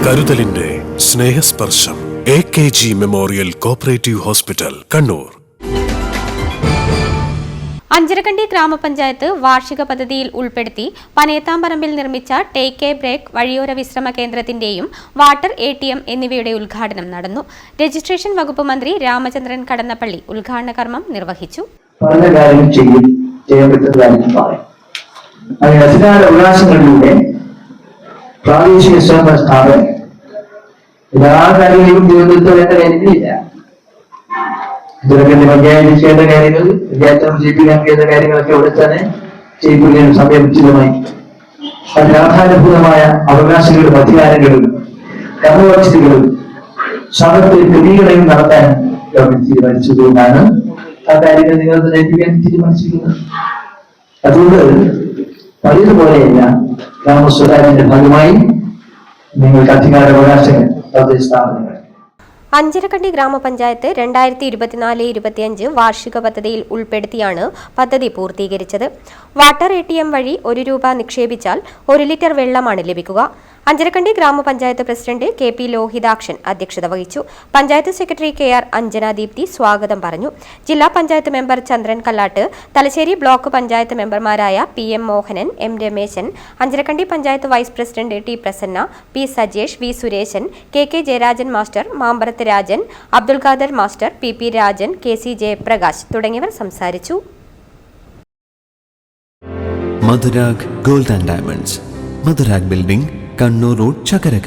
കരുതലിന്റെ സ്നേഹസ്പർശം AKG memorial cooperative hospital, Kannur. Anjarakandy ഗ്രാമപഞ്ചായത്ത് വാർഷിക പദ്ധതിയിൽ ഉൾപ്പെടുത്തി പനയത്താംപറമ്പിൽ നിർമ്മിച്ച ടേക്ക് എ ബ്രേക്ക് വഴിയോര വിശ്രമ കേന്ദ്രത്തിന്റെയും വാട്ടർ ATM എന്നിവയുടെ ഉദ്ഘാടനം നടന്നു. രജിസ്ട്രേഷൻ വകുപ്പ് മന്ത്രി രാമചന്ദ്രൻ കടന്നപ്പള്ളി ഉദ്ഘാടന കർമ്മം നിർവഹിച്ചു. പ്രാദേശിക സ്വയംഭരണ സ്ഥാപനം എല്ലാ കാര്യങ്ങളും തിരുവനന്തപുരത്ത് വേണ്ട കാര്യങ്ങളില്ല. ഇതിലൊക്കെ പഞ്ചായത്ത് ചെയ്യേണ്ട കാര്യങ്ങൾ, വിദ്യാർത്ഥികൾ ചെയ്യിപ്പിക്കാൻ കഴിയുന്ന കാര്യങ്ങളൊക്കെ ഇവിടെ തന്നെ ചെയ്യിപ്പിക്കാൻ സമയബന്ധിതമായി അതിന് ആധാരഭൂതമായ അവകാശങ്ങളും അധികാരങ്ങളും കർമ്മവസ്ഥകളും സമയത്തിൽ ക്രമീകരണം നടത്താൻ ഗവൺമെന്റ് തീരുമാനിച്ചതുകൊണ്ടാണ് ആ കാര്യങ്ങൾ നിങ്ങൾ നയിപ്പിക്കാൻ തീരുമാനിച്ചിരിക്കുന്നത്. അതുകൊണ്ട് പഴയതുപോലെയല്ല, ഗ്രാമസ്വരാജിന്റെ ഭാഗമായി നിങ്ങൾക്ക് അധികാരാവകാശങ്ങൾ തദ്ദേശ സ്ഥാപനങ്ങൾ. അഞ്ചരക്കണ്ടി ഗ്രാമപഞ്ചായത്ത് 2024-25 വാർഷിക പദ്ധതിയിൽ ഉൾപ്പെടുത്തിയാണ് പദ്ധതി പൂർത്തീകരിച്ചത്. വാട്ടർ ATM വഴി ₹1 നിക്ഷേപിച്ചാൽ 1 ലിറ്റർ വെള്ളമാണ് ലഭിക്കുക. അഞ്ചരക്കണ്ടി ഗ്രാമപഞ്ചായത്ത് പ്രസിഡന്റ് KP ലോഹിതാക്ഷൻ അധ്യക്ഷത വഹിച്ചു. പഞ്ചായത്ത് സെക്രട്ടറി KR അഞ്ജന ദീപ്തി സ്വാഗതം പറഞ്ഞു. ജില്ലാ പഞ്ചായത്ത് മെമ്പർ ചന്ദ്രൻ കല്ലാട്ട്, തലശ്ശേരി ബ്ലോക്ക് പഞ്ചായത്ത് മെമ്പർമാരായ PM Mohanan, M Rameshan, Ancharakandy panchayat vice president T Prasanna, P Sajesh, V Sureshan, KK Jayarajan master, Mambarath Rajan, Abdul Khader master, PP Rajan, KC Jayaprakash തുടങ്ങിയവർ സംസാരിച്ചു. Madhurag gold and diamonds, Madhurag building, Kannur road, Chakkarakal.